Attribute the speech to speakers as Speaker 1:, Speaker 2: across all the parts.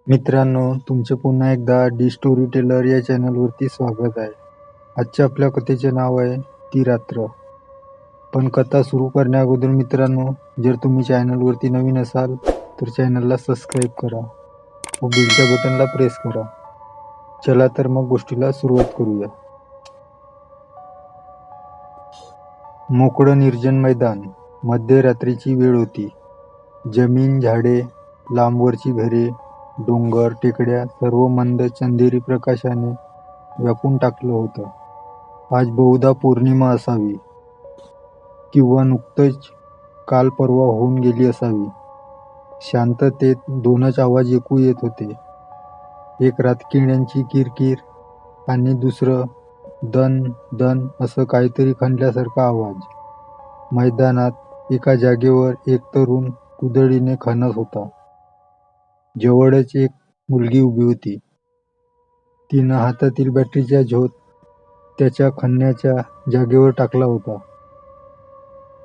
Speaker 1: मित्रांनो, तुमचे पुन्हा एकदा डी स्टोरी टेलर या चॅनलवरती स्वागत आहे. आजच्या आपल्या कथेचे नाव आहे ती रात्र. पण कथा सुरू करण्याअगोदर मित्रांनो, जर तुम्ही चॅनलवरती नवीन असाल तर चॅनलला सबस्क्राईब करा व बेलच्या बटनला प्रेस करा. चला तर मग गोष्टीला सुरुवात करूया. मोकळं निर्जन मैदान. मध्यरात्रीची वेळ होती. जमीन, झाडे, लांबवरची घरे, डोंगर, टेकड्या सर्व मंद चंदेरी प्रकाशाने व्यापून टाकलं होतं. आज बहुधा पौर्णिमा असावी किंवा नुकतंच काल परवा होऊन गेली असावी. शांततेत दोनच आवाज ऐकू येत होते. एक रातकिड्यांची किरकिर आणि दुसरं दन दन असं काहीतरी खणल्यासारखा आवाज. मैदानात एका जागेवर एक तरुण कुदळीने खणत होता. जवळच एक मुलगी उभी होती. तिनं हातातील बॅटरीचा झोत त्याच्या खणण्याच्या जागेवर टाकला होता.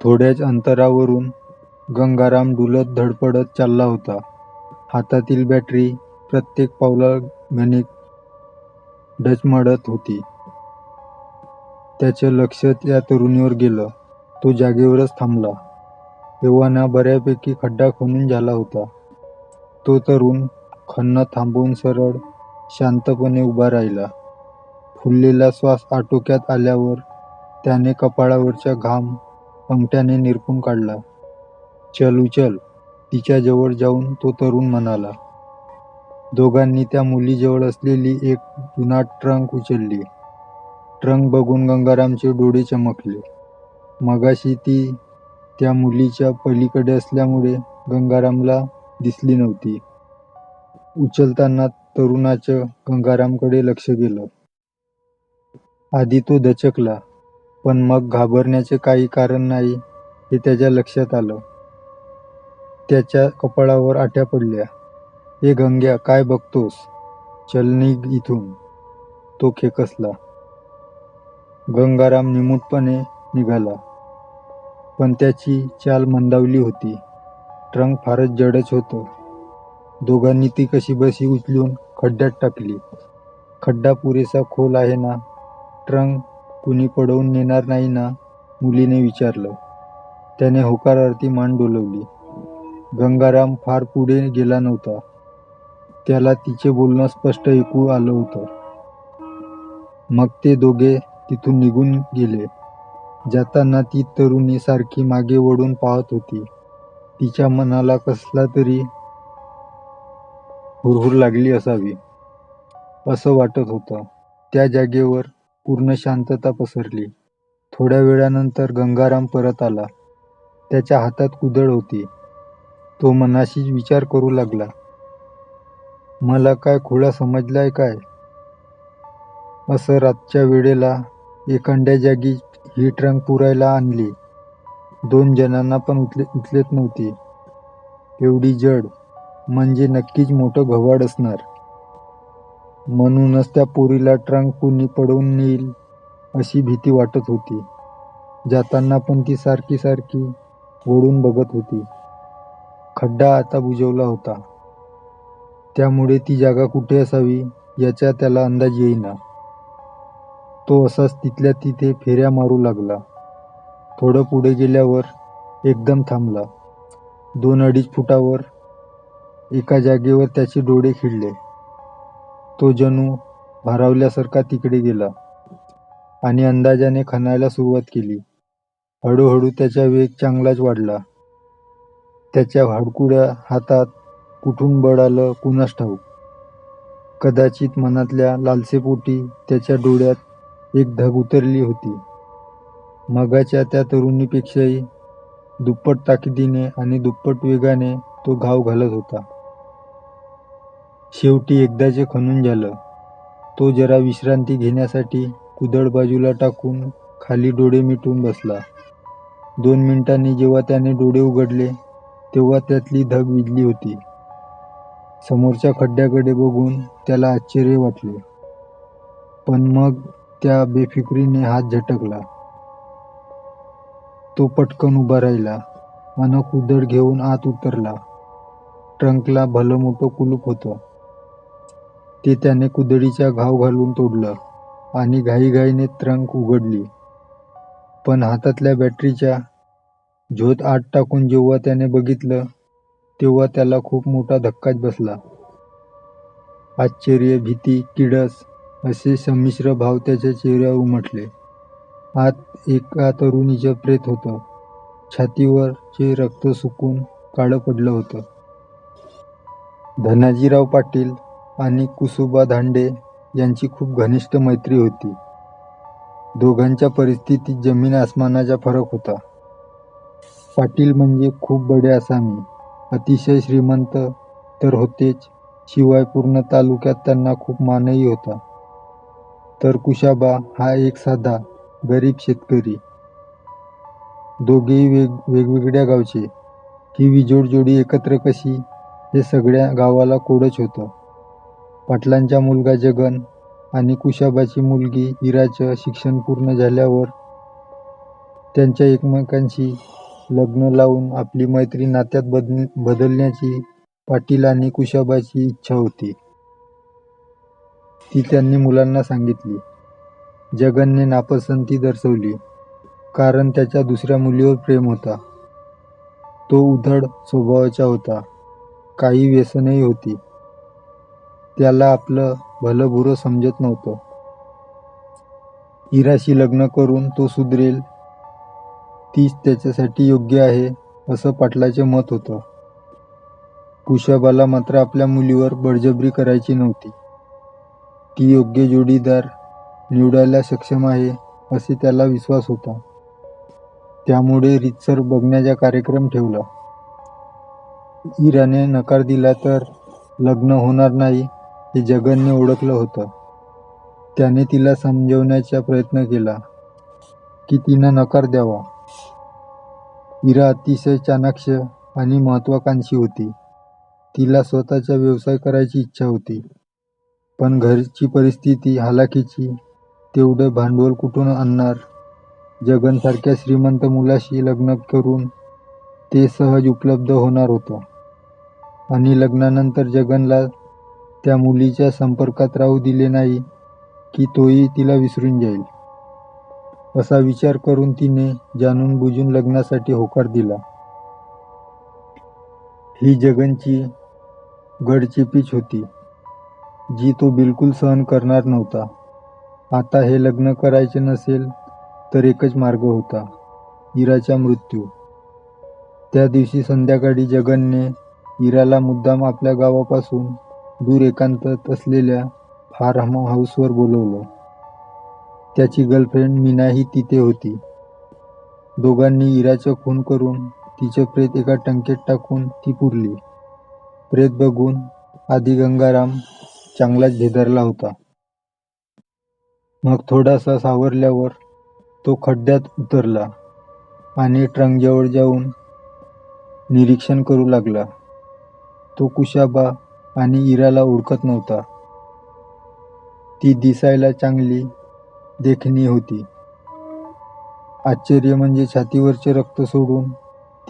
Speaker 1: थोड्याच अंतरावरून गंगाराम डुलत धडपडत चालला होता. हातातील बॅटरी प्रत्येक पावलागणिक डचमळत होती. त्याचं लक्ष त्या तरुणीवर गेलं. तो जागेवरच थांबला. एव्हाना बऱ्यापैकी खड्डा खणून झाला होता. तो तरुण खणणं थांबवून सरळ शांतपणे उभा राहिला. फुललेला श्वास आटोक्यात आल्यावर त्याने कपाळावरचा घाम अंगठ्याने निरपून काढला. चल उचल, तिच्याजवळ जाऊन तो तरुण म्हणाला. दोघांनी त्या मुलीजवळ असलेली एक जुनाट ट्रंक उचलली. ट्रंक बघून गंगारामचे डोळे चमकले. मगाशी ती त्या मुलीच्या पलीकडे असल्यामुळे गंगारामला दिसली नव्हती. उचलताना तरुणाचं गंगारामकडे लक्ष गेलं. आधी तो दचकला, पण मग घाबरण्याचे काही कारण नाही हे त्याच्या लक्षात आलं. त्याच्या कपाळावर आठ्या पडल्या. ए गंग्या, काय बघतोस? चल निघ इथून, तो खेकसला. गंगाराम निमूटपणे निघाला, पण त्याची चाल मंदावली होती. ट्रंक फारच जडच होतं. दोघांनी ती कशीबशी उचलून खड्ड्यात टाकली. खड्डा पुरेसा खोल आहे ना? ट्रंक कुणी पडवून नेणार नाही ना? मुलीने विचारलं. त्याने होकारार्थी मान डोलवली. गंगाराम फार पुढे गेला नव्हता. त्याला तिचे बोलणं स्पष्ट ऐकू आलं होतं. मग ते दोघे तिथून निघून गेले. जाताना ती तरुणी सारखी मागे वळून पाहत होती. तिच्या मनाला कसला तरी हुरहुर लागली असावी असं वाटत होतं. त्या जागेवर पूर्ण शांतता पसरली. थोड्या वेळानंतर गंगाराम परत आला. त्याच्या हातात कुदळ होती. तो मनाशीच विचार करू लागला. मला काय खुळा समजलाय काय? असं रातच्या वेळेला एखाद्या जागी ही ट्रंक पुरायला आणली. 2 जणांना पण उचलत नव्हती. एवढी जड म्हणजे नक्कीच मोठं घबाड असणार. म्हणूनच त्या पोरीला ट्रंक कुणी पडवून नेईल अशी भीती वाटत होती. जाताना पण ती सारखी सारखी वळून बघत होती. खड्डा आता बुजवला होता, त्यामुळे ती जागा कुठे असावी याचा त्याला अंदाज येईना. तो असाच तिथल्या तिथे फेऱ्या मारू लागला. थोडं पुढे गेल्यावर एकदम थांबला. 2-2.5 फुटावर एका जागेवर त्याचे डोळे खिळले. तो जणू भारावल्यासारखा तिकडे गेला आणि अंदाजाने खणायला सुरुवात केली. हळूहळू त्याचा वेग चांगलाच वाढला. त्याच्या हाडकुड्या हातात कुठून बळ आलं कुणास ठाऊक. कदाचित मनातल्या लालसेपोटी त्याच्या डोळ्यात एक धग उतरली होती. मगाच्या त्या तरुणीपेक्षाही दुप्पट ताकदीने आणि दुप्पट वेगाने तो घाव घालत होता. शेवटी एकदाचे खणून झालं. तो जरा विश्रांती घेण्यासाठी कुदळ बाजूला टाकून खाली डोळे मिटून बसला. 2 मिनिटांनी जेव्हा त्याने डोळे उघडले तेव्हा त्यातली धग विझली होती. समोरच्या खड्ड्याकडे बघून त्याला आश्चर्य वाटले, पण मग त्या बेफिकिरीने हात झटकला. तो पटकन उभा राहिला अन कुदळ घेऊन आत उतरला. ट्रंकला भलं मोठं कुलूप होतं. ते त्याने कुदळीचा घाव घालून तोडलं आणि घाईघाईने ट्रंक उघडली. पण हातातल्या बॅटरीच्या झोत आत टाकून जेव्हा त्याने बघितलं तेव्हा त्याला खूप मोठा धक्काच बसला. आश्चर्य, भीती, किळस असे संमिश्र भाव त्याच्या चेहऱ्यावर उमटले. आत एका तरुणीचं प्रेत होतं. छातीवरचे रक्त सुकून काळं पडलं होतं. धनाजीराव पाटील आणि कुसुबा धांडे यांची खूप घनिष्ठ मैत्री होती. दोघांच्या परिस्थितीत जमीन आसमानाचा फरक होता. पाटील म्हणजे खूप बडे आसामी, अतिशय श्रीमंत तर होतेच, शिवाय पूर्ण तालुक्यात त्यांना खूप मानही होता. तर कुशाबा हा एक साधा गरीब शेतकरी. दोघेही वेगवेगळ्या गावचे. ही विजोड जोडी एकत्र कशी हे सगळ्या गावाला कोडच होतं. पाटलांचा मुलगा जगन आणि कुशाबाची मुलगी इराचं शिक्षण पूर्ण झाल्यावर त्यांच्या एकमेकांशी लग्न लावून आपली मैत्री नात्यात बदलण्याची पाटील आणि कुशाबाची इच्छा होती. ती त्यांनी मुलांना सांगितली. जगनने नापसंती दर्शवली, कारण त्याच्या दुसऱ्या मुलीवर प्रेम होता. तो उधळ स्वभावाचा होता. काही व्यसनही होती. त्याला आपलं भलं-बुरं समजत नव्हतं. इराशी लग्न करून तो सुधरेल, तीच त्याच्यासाठी योग्य आहे असं पाटलाचे मत होतं. कुशाबाला मात्र आपल्या मुलीवर बळजबरी करायची नव्हती. ती योग्य जोडीदार निवडायला सक्षम आहे असे त्याला विश्वास होता. त्यामुळे रीतसर बघण्याचा कार्यक्रम ठेवला. इराने नकार दिला तर लग्न होणार नाही हे जगनने ओळखलं होतं. त्याने तिला समजवण्याचा प्रयत्न केला की तिनं नकार द्यावा. इरा अतिशय चाणाक्ष आणि महत्वाकांक्षी होती. तिला स्वतःचा व्यवसाय करायची इच्छा होती. पण घरची परिस्थिती हालाकीची. तेवढं भांडवल कुठून आणणार? जगनसारख्या श्रीमंत मुलाशी लग्न करून ते सहज उपलब्ध होणार होतं. आणि लग्नानंतर जगनला त्या मुलीच्या संपर्कात राहू दिले नाही की तोही तिला विसरून जाईल, असा विचार करून तिने जाणून बुजून लग्नासाठी होकार दिला. ही जगनची गडचेपीच होती, जी तो बिलकुल सहन करणार नव्हता. आता हे लग्न करायचे नसेल तर एकच मार्ग होता, इराचा मृत्यू. त्या दिवशी संध्याकाळी जगनने इराला मुद्दाम आपल्या गावापासून दूर एकांतात असलेल्या फार्म हाऊसवर बोलवलं. त्याची गर्लफ्रेंड मीनाही तिथे होती. दोघांनी इराचं खून करून तिचं प्रेत एका टंकेत टाकून ती पुरली. प्रेत बघून आधी गंगाराम चांगलाच भेदरला होता. मग थोडासा सावरल्यावर तो खड्ड्यात उतरला आणि ट्रंकजवळ जाऊन निरीक्षण करू लागला. तो कुशाबा आणि इराला ओळखत नव्हता. ती दिसायला चांगली देखणी होती. आश्चर्य म्हणजे छातीवरचे रक्त सोडून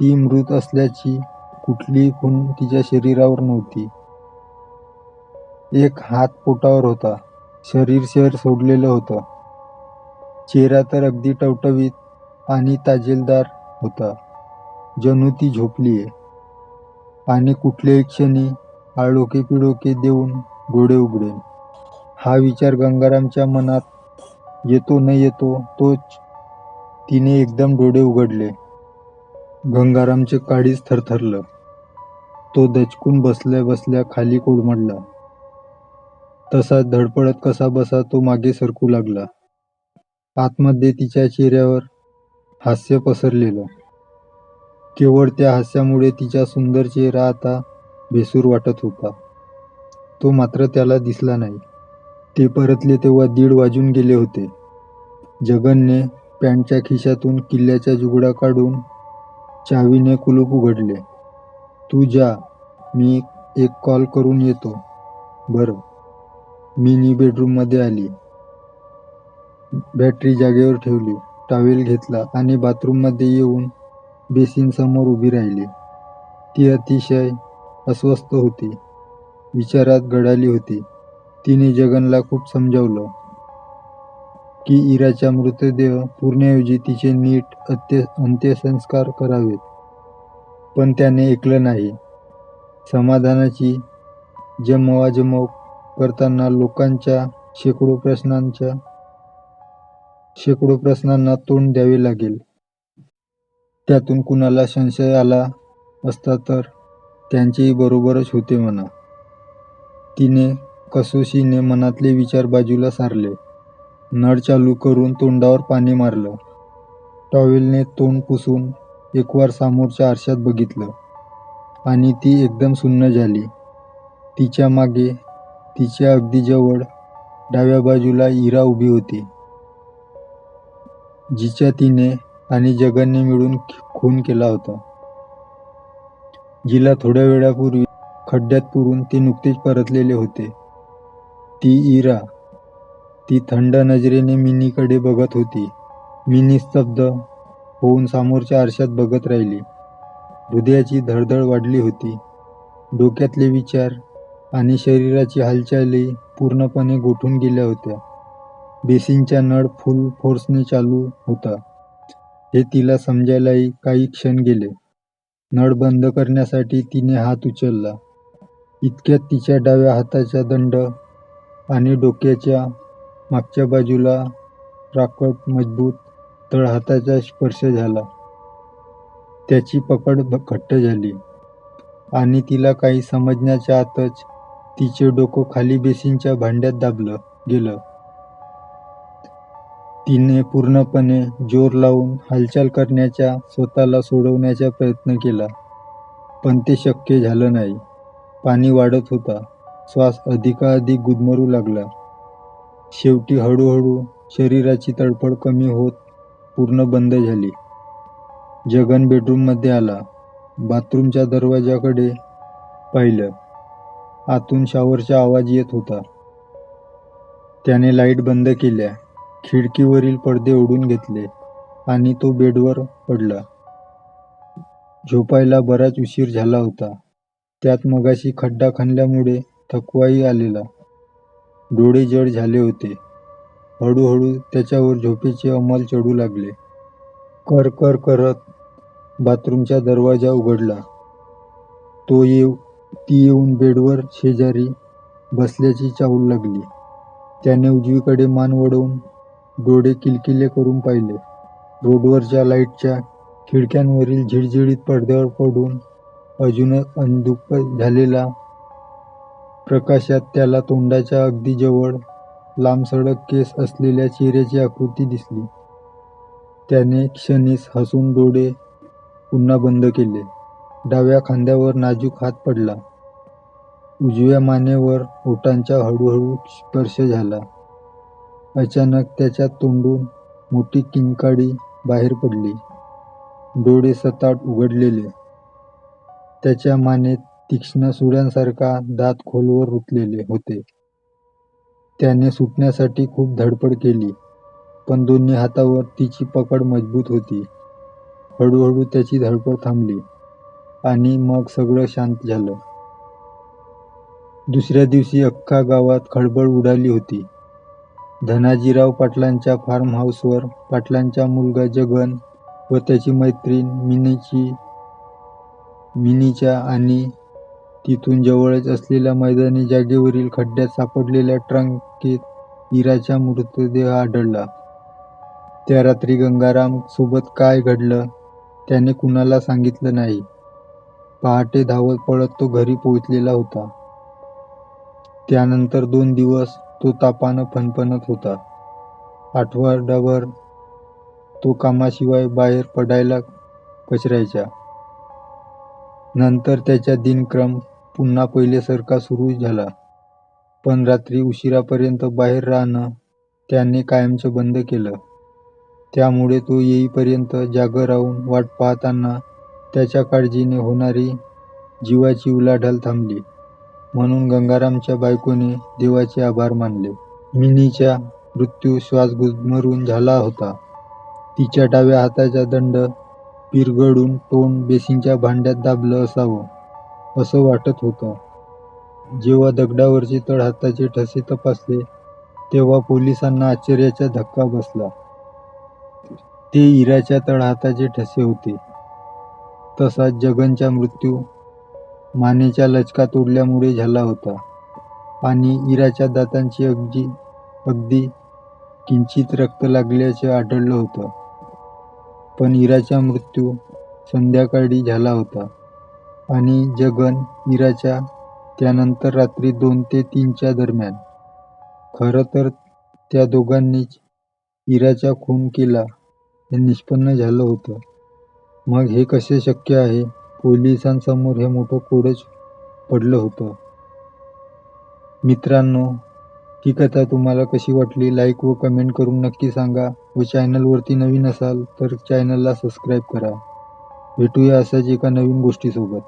Speaker 1: ती मृत असल्याची कुठलीही खूण तिच्या शरीरावर नव्हती. एक हात पोटावर होता. शरीर सोडलेलं होतं. चेहरा तर अगदी टवटवीत आणि ताजेलदार होता, जणू ती झोपलीये आणि कुठल्याही क्षणी आळोखे पिळोखे देऊन डोळे उघडेल. हा विचार गंगारामच्या मनात येतो न येतो तोच. तिने एकदम डोळे उघडले. गंगारामचे काळीज थरथरलं. तो दचकून बसल्या बसल्या खाली कोलमडला. तसाच धडपडत कसाबसा तो मागे सरकू लागला. आतमध्ये तिच्या चेहऱ्यावर हास्य पसरलेलं. केवळ त्या हास्यामुळे तिचा सुंदर चेहरा आता भेसूर वाटत होता. तो मात्र त्याला दिसला नाही. ते परतले तेव्हा 1:30 वाजून गेले होते. जगनने पॅन्टच्या खिशातून किल्ल्याचा जुगडा काढून चावीने कुलूप उघडले. तू जा, मी एक कॉल करून येतो. बरं. मिनी बेडरूममध्ये आली. बॅटरी जागेवर ठेवली. टॉवेल घेतला आणि बाथरूममध्ये येऊन बेसिनसमोर उभी राहिली. ती अतिशय अस्वस्थ होती. विचारात गढाली होती. तिने जगनला खूप समजावलं की इराचा मृतदेह पुरण्याऐवजी तिचे नीट अंत्यसंस्कार करावेत, पण त्याने ऐकलं नाही. समाधानाची जमवाजमव करताना लोकांच्या शेकडो प्रश्नांना तोंड द्यावे लागेल. त्यातून कुणाला संशय आला असता तर त्यांचेही बरोबरच होते म्हणा. तिने कसोशीने मनातले विचार बाजूला सारले. नळ चालू करून तोंडावर पाणी मारलं. टॉवेलने तोंड पुसून एकवार समोरच्या आरशात बघितलं आणि ती एकदम सुन्न झाली. तिच्या मागे, तिच्या अगदी जवळ, डाव्या बाजूला इरा उभी होती, जिचा तिने आणि जगनने मिळून खून केला होता. जिला थोड्या वेळापूर्वी खड्ड्यात पुरून ते नुकतेच परतलेले होते. ती इरा. ती थंड नजरेने मिनीकडे बघत होती. मिनी स्तब्ध होऊन समोरच्या आरशात बघत राहिली. हृदयाची धडधड वाढली होती. डोक्यातले विचार आणि शरीराची हालचाली पूर्णपणे गोठून गेल्या होत्या. बेसिनचा नळ फुल फोर्सने चालू होता हे तिला समजायलाही काही क्षण गेले. नळ बंद करण्यासाठी तिने हात उचलला. इतक्यात तिच्या डाव्या हाताचा दंड आणि डोक्याच्या मागच्या बाजूला राकट मजबूत तळहाताचा स्पर्श झाला. त्याची पकड घट्ट झाली आणि तिला काही समजण्याच्या आतच तिचे डोकं खाली बेसिनच्या भांड्यात दाबलं गेलं. तिने पूर्णपणे जोर लावून हालचाल करण्याचा, स्वतःला सोडवण्याचा प्रयत्न केला, पण ते शक्य झालं नाही. पाणी वाढत होता. श्वास अधिकाधिक गुदमरू लागला. शेवटी हळूहळू शरीराची तडफड कमी होत पूर्ण बंद झाली. जगन बेडरूममध्ये आला. बाथरूमच्या दरवाजाकडे पाहिलं. आतून शॉवरचा आवाज येत होता. त्याने लाईट बंद केल्या, खिडकीवरील पडदे ओढून घेतले आणि तो बेडवर पडला. झोपायला बराच उशीर झाला होता. त्यात मगाशी खड्डा खणल्यामुळे थकवाही आलेला. डोळे जड झाले होते. हळूहळू त्याच्यावर झोपेचे अंमल चढू लागले. कर कर करत बाथरूमचा दरवाजा उघडला. ती येऊन बेडवर शेजारी बसल्याची चाहूल लागली. त्याने उजवीकडे मान वळवून डोळे किलकिले करून पाहिले. रोडवरच्या लाईटच्या खिडक्यांवरील झिळझिळीत पडद्यावर पडून अजूनच अंधुक झालेल्या प्रकाशात त्याला तोंडाच्या अगदी जवळ लांबसडक केस असलेल्या चेहऱ्याची आकृती दिसली. त्याने क्षणीच हसून डोळे पुन्हा बंद केले. डाव्या खांद्यावर नाजूक हात पडला. उजव्या मानेवर ओठांचा हळूहळू स्पर्श झाला. अचानक त्याच्या तोंडून मोठी किंकाळी बाहेर पडली. डोळे सताट उघडलेले. त्याच्या मानेत तीक्ष्ण सुळ्यांसारखा दात खोलवर रुतलेले होते. त्याने सुटण्यासाठी खूप धडपड केली, पण दोन्ही हातावर तिची पकड मजबूत होती. हळूहळू त्याची धडपड थांबली आणि मग सगळं शांत झालं. दुसऱ्या दिवशी अख्ख्या गावात खळबळ उडाली होती. धनाजीराव पाटलांच्या फार्म हाऊसवर पाटलांचा मुलगा जगन व त्याची मैत्रीण मिनीच्या आणि तिथून जवळच असलेल्या मैदानी जागेवरील खड्ड्यात सापडलेल्या ट्रंकेत इराचा मृतदेह आढळला. त्या रात्री गंगाराम सोबत काय घडलं त्याने कुणाला सांगितलं नाही. पहाटे धावत पळत तो घरी पोहोचलेला होता. त्यानंतर 2 दिवस तो तापानं फणफणत होता. आठवडाभर तो कामाशिवाय बाहेर पडायला कचरायचा. नंतर त्याचा दिनक्रम पुन्हा पहिल्यासारखा सुरू झाला, पण रात्री उशिरापर्यंत बाहेर राहणं त्याने कायमचं बंद केलं. त्यामुळे तो येईपर्यंत जागं राहून वाट पाहताना त्याच्या काळजीने होणारी जीवाची उलाढाल थांबली. म्हणून गंगारामच्या बायकोने देवाचे आभार मानले. मिनीचा मृत्यू श्वास गुदमरून झाला होता. तिच्या डाव्या हाताचा दंड पिरगळून तोंड बेसिनच्या भांड्यात दाबलं असावं असं वाटत होतं. जेव्हा दगडावरचे तळहाताचे ठसे तपासले तेव्हा पोलिसांना आश्चर्याचा धक्का बसला. ते इराच्या तळहाताचे ठसे होते. तसाच जगनचा मृत्यू मानेच्या लचका तोडल्यामुळे झाला होता आणि इराच्या दातांची अगदी किंचित रक्त लागल्याचे आढळलं होतं. पण इराचा मृत्यू संध्याकाळी झाला होता आणि जगन इराच्या त्यानंतर रात्री 2 ते 3च्या दरम्यान. खरं तर त्या दोघांनीच इराचा खून केला हे निष्पन्न झालं होतं. मग हे कसे शक्य आहे? पोलिसांसमोर हे मोठं कोडच पडलं होतं. मित्रांनो, ही कथा तुम्हाला कशी वाटली? लाईक व कमेंट करून नक्की सांगा व चॅनलवरती नवीन असाल तर चॅनलला सबस्क्राईब करा. भेटूया अशाच एका नवीन गोष्टीसोबत.